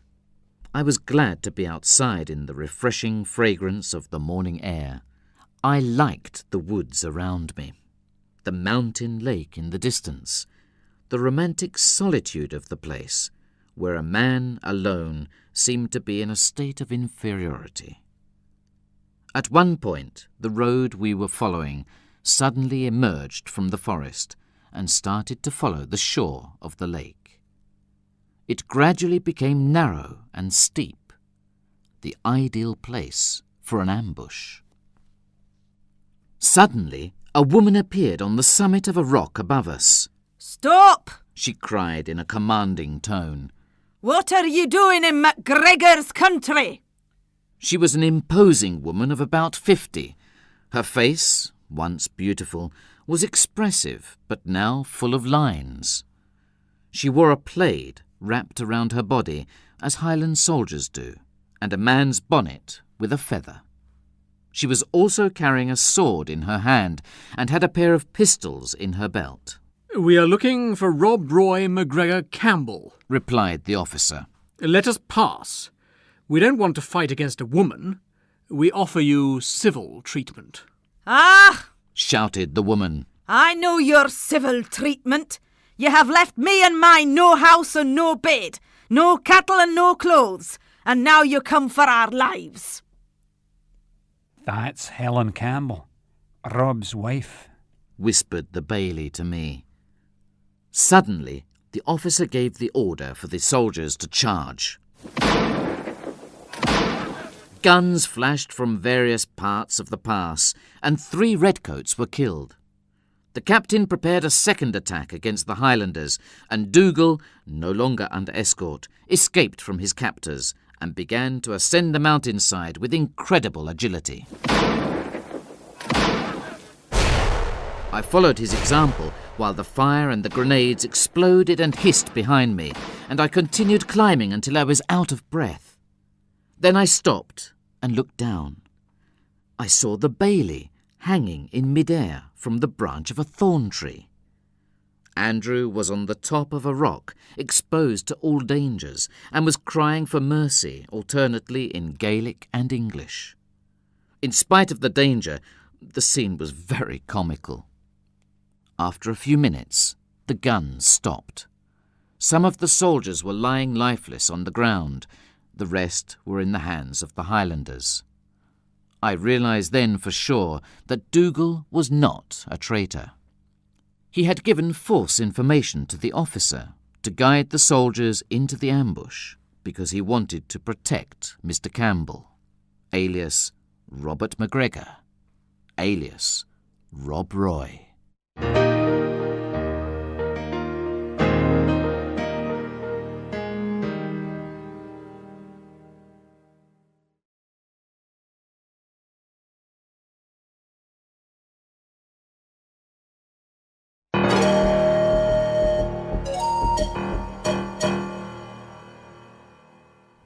I was glad to be outside in the refreshing fragrance of the morning air. I liked the woods around me, the mountain lake in the distance, the romantic solitude of the place, where a man alone seemed to be in a state of inferiority. At one point, the road we were following suddenly emerged from the forest and started to follow the shore of the lake. It gradually became narrow and steep, the ideal place for an ambush. Suddenly, a woman appeared on the summit of a rock above us. Stop! She cried in a commanding tone. What are you doing in MacGregor's country? She was an imposing woman of about 50. Her face, once beautiful, was expressive but now full of lines. She wore a plaid wrapped around her body, as Highland soldiers do, and a man's bonnet with a feather. She was also carrying a sword in her hand and had a pair of pistols in her belt. "We are looking for Rob Roy McGregor Campbell," replied the officer. "Let us pass. We don't want to fight against a woman. We offer you civil treatment." Ah! shouted the woman. I know your civil treatment. You have left me and mine no house and no bed, no cattle and no clothes, and now you come for our lives. That's Helen Campbell, Rob's wife, whispered the bailey to me. Suddenly, the officer gave the order for the soldiers to charge. Guns flashed from various parts of the pass, and 3 redcoats were killed. The captain prepared a second attack against the Highlanders, and Dougal, no longer under escort, escaped from his captors and began to ascend the mountainside with incredible agility. I followed his example while the fire and the grenades exploded and hissed behind me, and I continued climbing until I was out of breath. Then I stopped and looked down. I saw the bailey hanging in mid-air from the branch of a thorn tree. Andrew was on the top of a rock, exposed to all dangers, and was crying for mercy alternately in Gaelic and English. In spite of the danger, the scene was very comical. After a few minutes, the guns stopped. Some of the soldiers were lying lifeless on the ground. The rest were in the hands of the Highlanders. I realised then for sure that Dougal was not a traitor. He had given false information to the officer to guide the soldiers into the ambush because he wanted to protect Mr. Campbell, alias Robert McGregor, alias Rob Roy.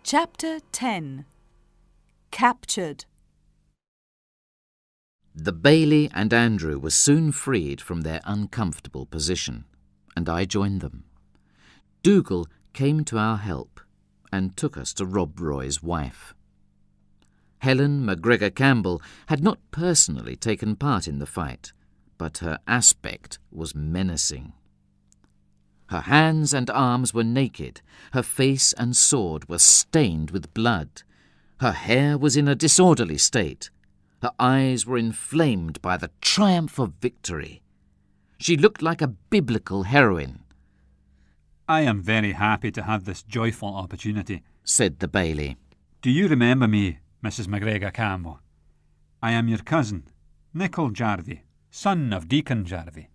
Chapter 10. Captured. The bailey and Andrew were soon freed from their uncomfortable position, and I joined them. Dougal came to our help and took us to Rob Roy's wife. Helen McGregor Campbell had not personally taken part in the fight, but her aspect was menacing. Her hands and arms were naked, her face and sword were stained with blood, her hair was in a disorderly state, her eyes were inflamed by the triumph of victory. She looked like a biblical heroine. "I am very happy to have this joyful opportunity," said the bailey. "Do you remember me, Mrs. McGregor Campbell? I am your cousin, Nichol Jarvie, son of Deacon Jarvie."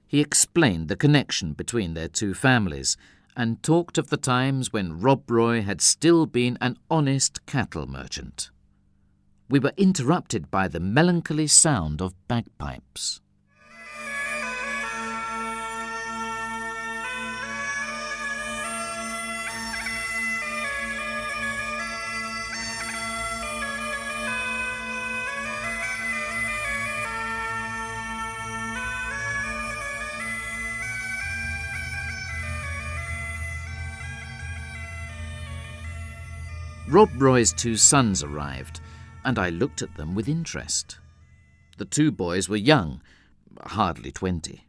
He explained the connection between their two families and talked of the times when Rob Roy had still been an honest cattle merchant. We were interrupted by the melancholy sound of bagpipes. Rob Roy's 2 sons arrived, and I looked at them with interest. The 2 boys were young, hardly 20.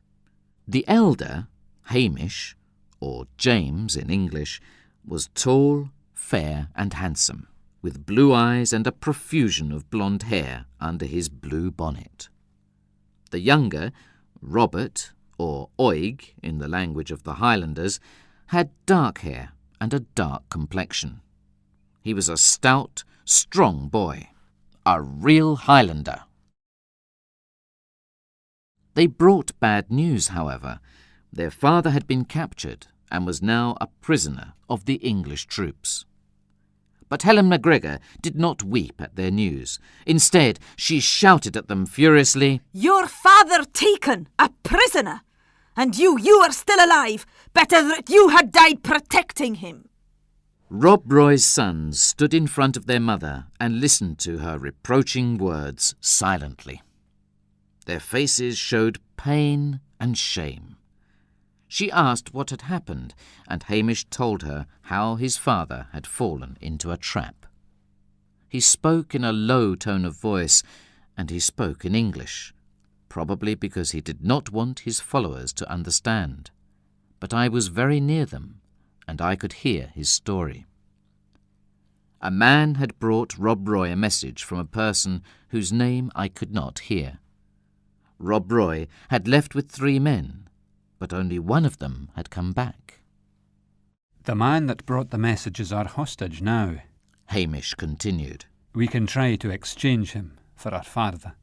The elder, Hamish, or James in English, was tall, fair and handsome, with blue eyes and a profusion of blonde hair under his blue bonnet. The younger, Robert, or Oig in the language of the Highlanders, had dark hair and a dark complexion. He was a stout, strong boy, a real Highlander. They brought bad news, however. Their father had been captured and was now a prisoner of the English troops. But Helen MacGregor did not weep at their news. Instead, she shouted at them furiously, Your father taken, a prisoner, and you are still alive. Better that you had died protecting him. Rob Roy's sons stood in front of their mother and listened to her reproaching words silently. Their faces showed pain and shame. She asked what had happened, and Hamish told her how his father had fallen into a trap. He spoke in a low tone of voice, and he spoke in English, probably because he did not want his followers to understand. But I was very near them, and I could hear his story. A man had brought Rob Roy a message from a person whose name I could not hear. Rob Roy had left with 3 men, but only one of them had come back. The man that brought the message is our hostage now. Hamish continued. We can try to exchange him for our father.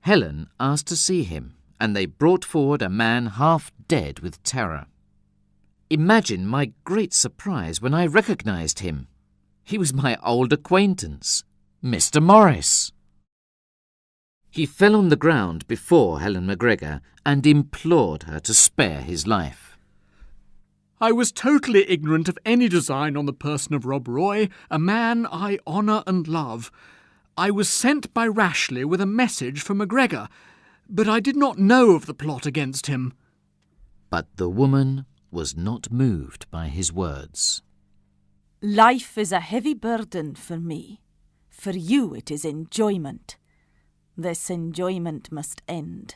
Helen asked to see him, and they brought forward a man half dead with terror. Imagine my great surprise when I recognized him. He was my old acquaintance, Mr. Morris. He fell on the ground before Helen MacGregor and implored her to spare his life. I was totally ignorant of any design on the person of Rob Roy, a man I honour and love. I was sent by Rashleigh with a message for MacGregor, but I did not know of the plot against him. But the woman was not moved by his words. Life is a heavy burden for me. For you it is enjoyment. This enjoyment must end.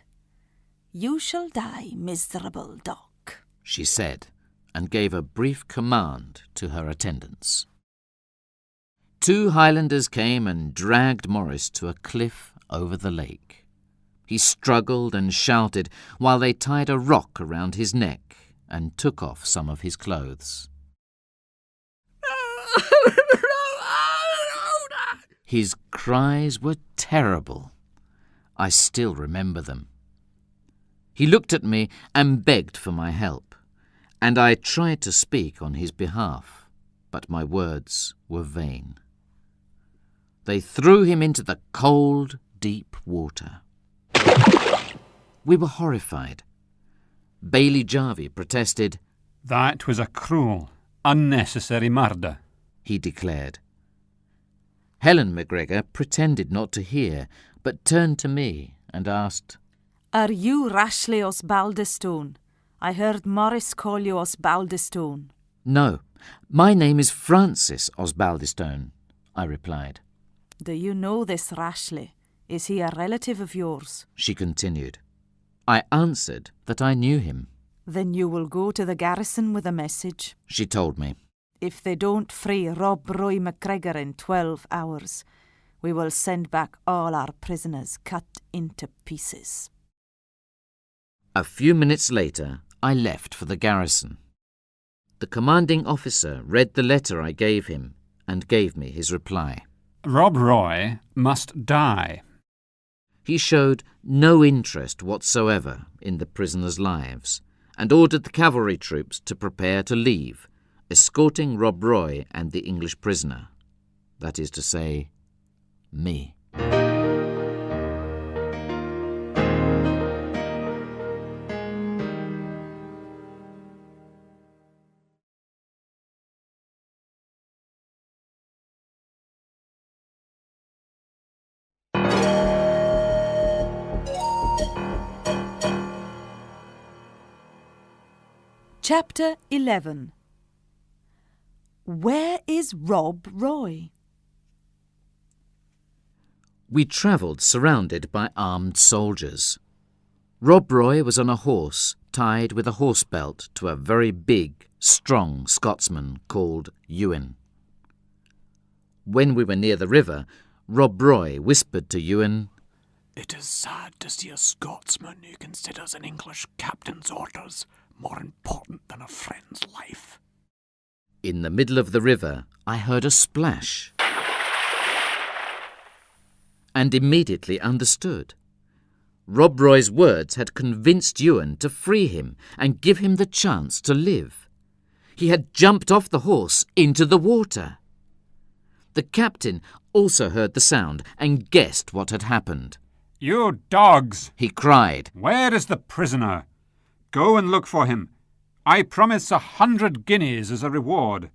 You shall die, miserable dog, she said, and gave a brief command to her attendants. 2 Highlanders came and dragged Morris to a cliff over the lake. He struggled and shouted while they tied a rock around his neck and took off some of his clothes. His cries were terrible. I still remember them. He looked at me and begged for my help, and I tried to speak on his behalf, but my words were vain. They threw him into the cold, deep water. We were horrified. Bailey Jarvie protested. That was a cruel, unnecessary murder, he declared. Helen MacGregor pretended not to hear, but turned to me and asked, Are you Rashleigh Osbaldistone? I heard Morris call you Osbaldistone. No, my name is Francis Osbaldistone, I replied. Do you know this Rashleigh? Is he a relative of yours? She continued. I answered that I knew him. Then you will go to the garrison with a message. She told me. If they don't free Rob Roy MacGregor in 12 hours, we will send back all our prisoners cut into pieces. A few minutes later, I left for the garrison. The commanding officer read the letter I gave him and gave me his reply. Rob Roy must die. He showed no interest whatsoever in the prisoners' lives and ordered the cavalry troops to prepare to leave, escorting Rob Roy and the English prisoner, that is to say, me. Chapter 11. Where is Rob Roy? We travelled surrounded by armed soldiers. Rob Roy was on a horse tied with a horse belt to a very big, strong Scotsman called Ewan. When we were near the river, Rob Roy whispered to Ewan, It is sad to see a Scotsman who considers an English captain's orders more important than a friend's life. In the middle of the river, I heard a splash and immediately understood. Rob Roy's words had convinced Ewan to free him and give him the chance to live. He had jumped off the horse into the water. The captain also heard the sound and guessed what had happened. "You dogs!" He cried. "Where is the prisoner? Go and look for him. I promise 100 guineas as a reward."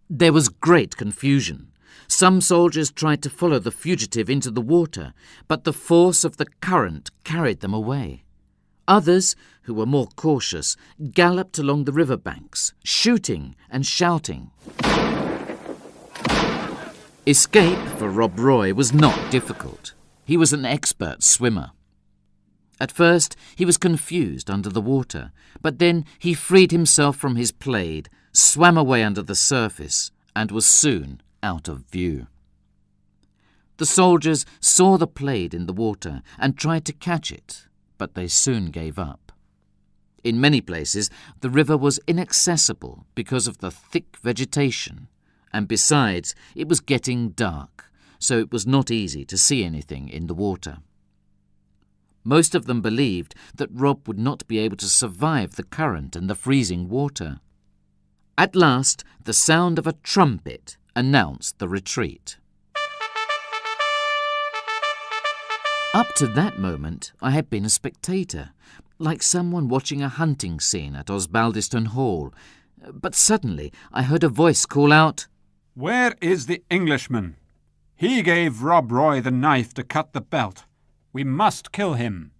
There was great confusion. Some soldiers tried to follow the fugitive into the water, but the force of the current carried them away. Others, who were more cautious, galloped along the river banks, shooting and shouting. Escape for Rob Roy was not difficult. He was an expert swimmer. At first he was confused under the water, but then he freed himself from his plaid, swam away under the surface, and was soon out of view. The soldiers saw the plaid in the water and tried to catch it, but they soon gave up. In many places the river was inaccessible because of the thick vegetation, and besides it was getting dark, so it was not easy to see anything in the water. Most of them believed that Rob would not be able to survive the current and the freezing water. At last, the sound of a trumpet announced the retreat. Up to that moment, I had been a spectator, like someone watching a hunting scene at Osbaldiston Hall. But suddenly I heard a voice call out, "Where is the Englishman? He gave Rob Roy the knife to cut the belt. We must kill him."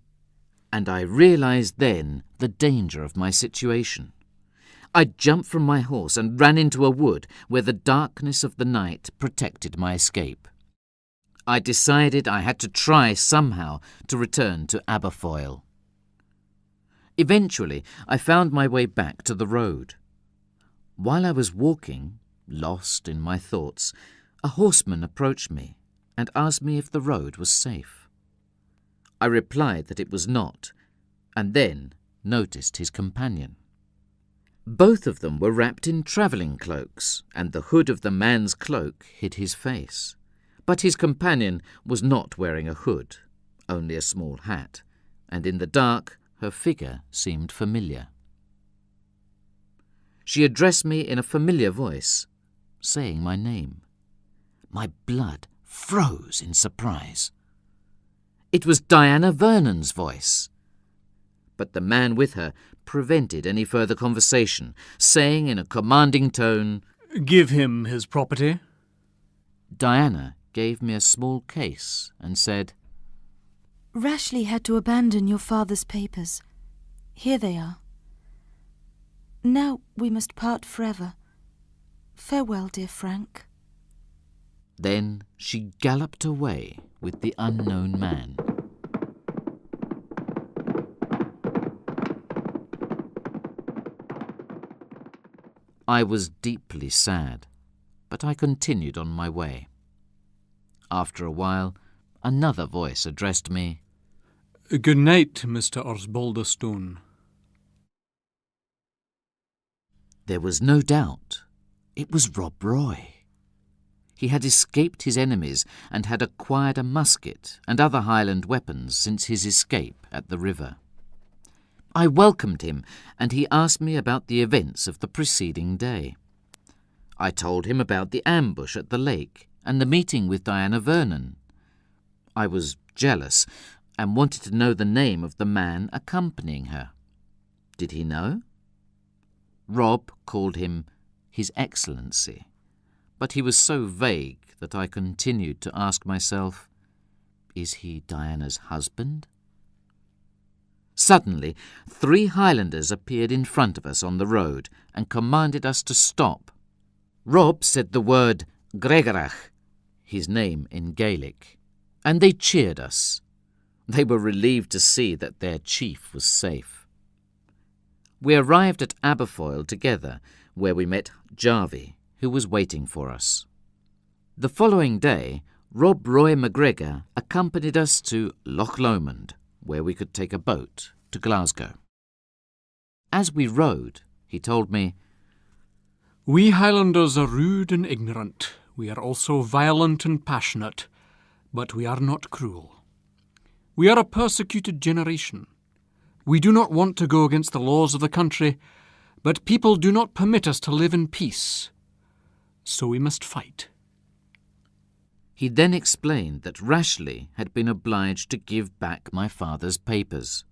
And I realised then the danger of my situation. I jumped from my horse and ran into a wood where the darkness of the night protected my escape. I decided I had to try somehow to return to Aberfoyle. Eventually, I found my way back to the road. While I was walking, lost in my thoughts, a horseman approached me and asked me if the road was safe. I replied that it was not, and then noticed his companion. Both of them were wrapped in travelling cloaks, and the hood of the man's cloak hid his face. But his companion was not wearing a hood, only a small hat, and in the dark her figure seemed familiar. She addressed me in a familiar voice, saying my name. My blood froze in surprise. It was Diana Vernon's voice. But the man with her prevented any further conversation, saying in a commanding tone, "Give him his property." Diana gave me a small case and said, Rashleigh had to abandon your father's papers. Here they are. Now we must part forever. Farewell, dear Frank. Then she galloped away with the unknown man. I was deeply sad, but I continued on my way. After a while, another voice addressed me. "Good night, Mr. Osbaldistone." There was no doubt. It was Rob Roy. He had escaped his enemies and had acquired a musket and other Highland weapons since his escape at the river. I welcomed him, and he asked me about the events of the preceding day. I told him about the ambush at the lake and the meeting with Diana Vernon. I was jealous and wanted to know the name of the man accompanying her. Did he know? Rob called him His Excellency, but he was so vague that I continued to ask myself, is he Diana's husband? Suddenly, 3 Highlanders appeared in front of us on the road and commanded us to stop. Rob said the word Gregorach, his name in Gaelic, and they cheered us. They were relieved to see that their chief was safe. We arrived at Aberfoyle together, where we met Jarvie, who was waiting for us. The following day, Rob Roy MacGregor accompanied us to Loch Lomond, where we could take a boat to Glasgow. As we rowed, he told me, "We Highlanders are rude and ignorant. We are also violent and passionate, but we are not cruel. We are a persecuted generation. We do not want to go against the laws of the country, but people do not permit us to live in peace. So we must fight. He then explained that Rashleigh had been obliged to give back my father's papers.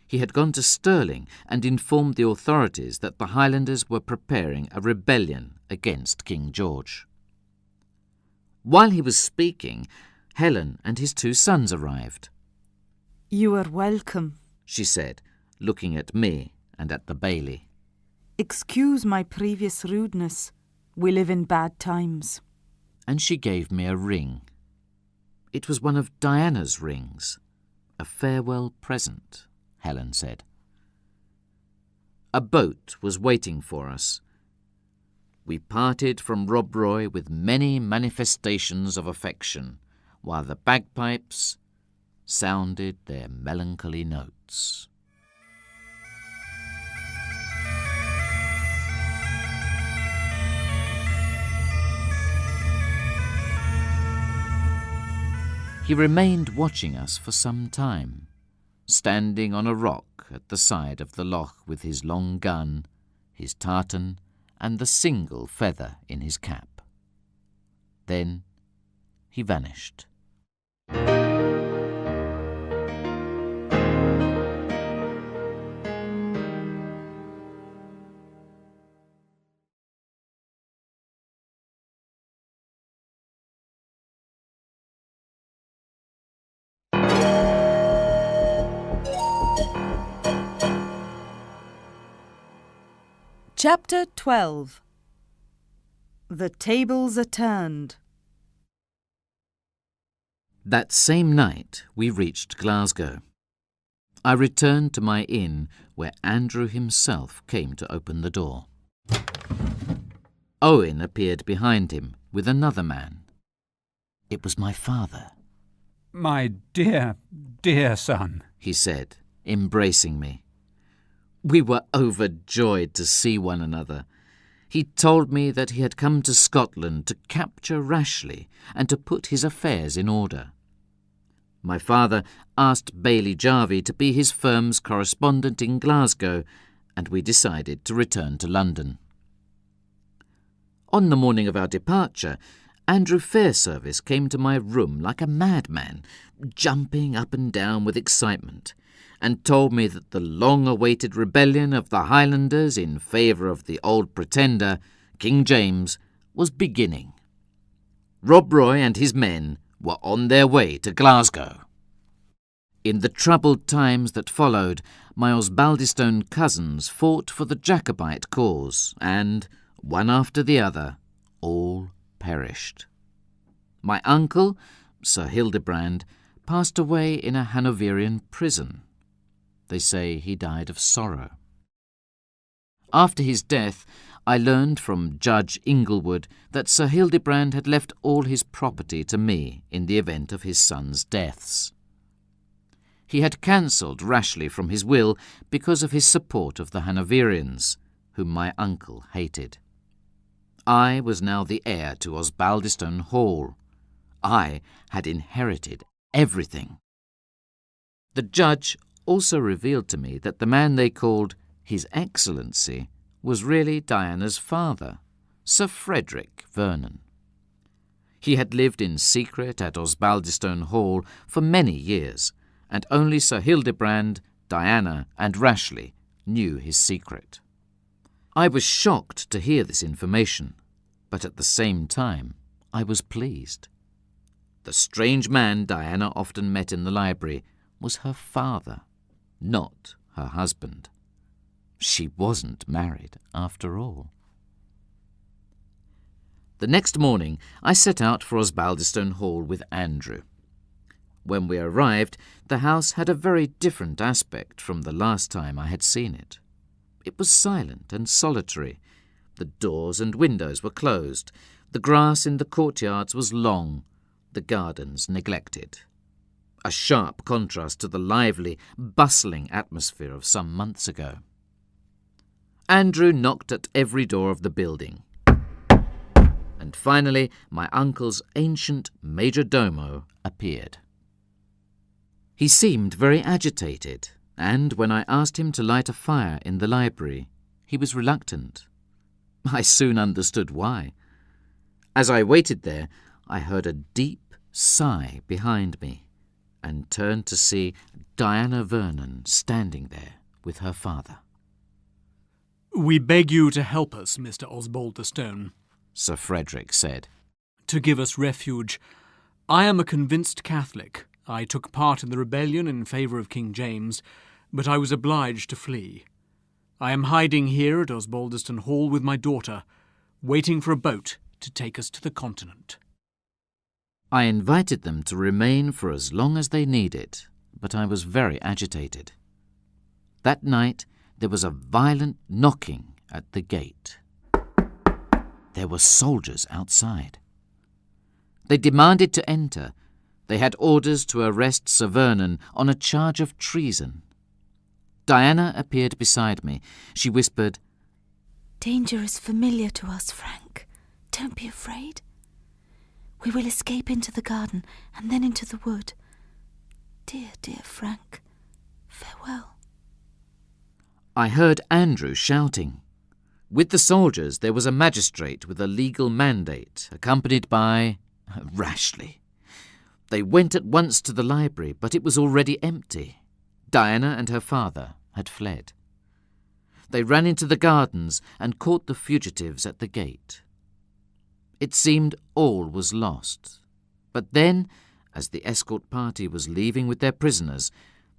He had gone to Stirling and informed the authorities that the Highlanders were preparing a rebellion against King George. While he was speaking, Helen and his 2 sons arrived. You are welcome. She said, looking at me and at the Bailey. Excuse my previous rudeness. We live in bad times. And she gave me a ring. It was one of Diana's rings. A farewell present, Helen said. A boat was waiting for us. We parted from Rob Roy with many manifestations of affection, while the bagpipes sounded their melancholy notes. He remained watching us for some time, standing on a rock at the side of the loch with his long gun, his tartan, and the single feather in his cap. Then he vanished. Chapter 12. The tables are turned. That same night we reached Glasgow. I returned to my inn, where Andrew himself came to open the door. Owen appeared behind him with another man. It was my father. "My dear, dear son," he said, embracing me. We were overjoyed to see one another. He told me that he had come to Scotland to capture Rashleigh and to put his affairs in order. My father asked Bailey Jarvie to be his firm's correspondent in Glasgow, and we decided to return to London. On the morning of our departure, Andrew Fairservice came to my room like a madman, jumping up and down with excitement, and told me that the long-awaited rebellion of the Highlanders in favour of the old pretender, King James, was beginning. Rob Roy and his men were on their way to Glasgow. In the troubled times that followed, my Osbaldistone cousins fought for the Jacobite cause, and, one after the other, all perished. My uncle, Sir Hildebrand, passed away in a Hanoverian prison. They say he died of sorrow. After his death, I learned from Judge Inglewood that Sir Hildebrand had left all his property to me in the event of his sons' deaths. He had cancelled Rashleigh from his will because of his support of the Hanoverians, whom my uncle hated. I was now the heir to Osbaldistone Hall. I had inherited everything. The judge also revealed to me that the man they called His Excellency was really Diana's father, Sir Frederick Vernon. He had lived in secret at Osbaldistone Hall for many years, and only Sir Hildebrand, Diana, and Rashleigh knew his secret. I was shocked to hear this information, but at the same time I was pleased. The strange man Diana often met in the library was her father, not her husband. She wasn't married, after all. The next morning I set out for Osbaldistone Hall with Andrew. When we arrived, the house had a very different aspect from the last time I had seen it. It was silent and solitary. The doors and windows were closed. The grass in the courtyards was long, the gardens neglected. A sharp contrast to the lively, bustling atmosphere of some months ago. Andrew knocked at every door of the building. And finally, my uncle's ancient major domo appeared. He seemed very agitated, and when I asked him to light a fire in the library, he was reluctant. I soon understood why. As I waited there, I heard a deep sigh behind me and turned to see Diana Vernon standing there with her father. "We beg you to help us, Mr. Osbaldistone," Sir Frederick said. "to give us refuge. I am a convinced Catholic. I took part in the rebellion in favour of King James, but I was obliged to flee. I am hiding here at Osbaldiston Hall with my daughter, waiting for a boat to take us to the continent." I invited them to remain for as long as they needed, but I was very agitated. That night there was a violent knocking at the gate. There were soldiers outside. They demanded to enter. They had orders to arrest Sir Vernon on a charge of treason. Diana appeared beside me. She whispered, "Danger is familiar to us, Frank. Don't be afraid. We will escape into the garden and then into the wood. Dear, dear Frank, farewell." I heard Andrew shouting. With the soldiers there was a magistrate with a legal mandate, accompanied by Rashleigh. They went at once to the library, but it was already empty. Diana and her father had fled. They ran into the gardens and caught the fugitives at the gate. It seemed all was lost. But then, as the escort party was leaving with their prisoners,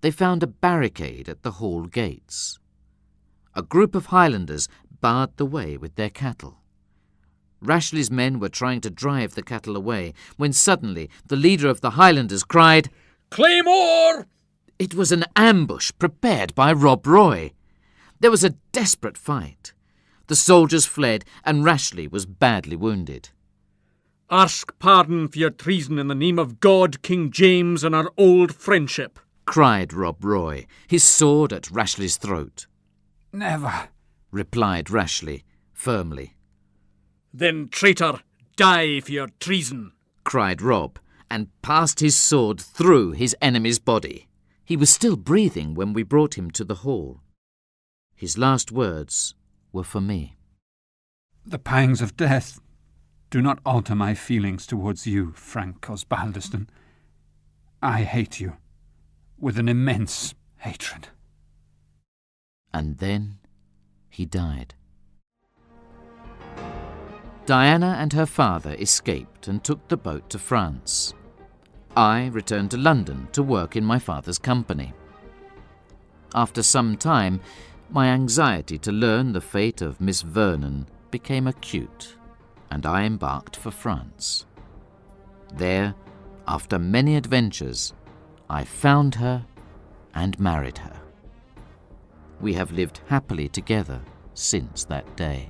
they found a barricade at the hall gates. A group of Highlanders barred the way with their cattle. Rashleigh's men were trying to drive the cattle away when suddenly the leader of the Highlanders cried, "Claymore!" It was an ambush prepared by Rob Roy. There was a desperate fight. The soldiers fled and Rashleigh was badly wounded. "Ask pardon for your treason in the name of God, King James, and our old friendship," cried Rob Roy, his sword at Rashleigh's throat. Never, replied Rashleigh firmly. "Then, traitor, die for your treason," cried Rob, and passed his sword through his enemy's body. He was still breathing when we brought him to the hall. His last words were for me. the pangs of death do not alter my feelings towards you, Frank Osbaldiston. I hate you with an immense hatred. And then he died. Diana and her father escaped and took the boat to France. I returned to London to work in my father's company. After some time, my anxiety to learn the fate of Miss Vernon became acute, and I embarked for France. There, after many adventures, I found her and married her. We have lived happily together since that day.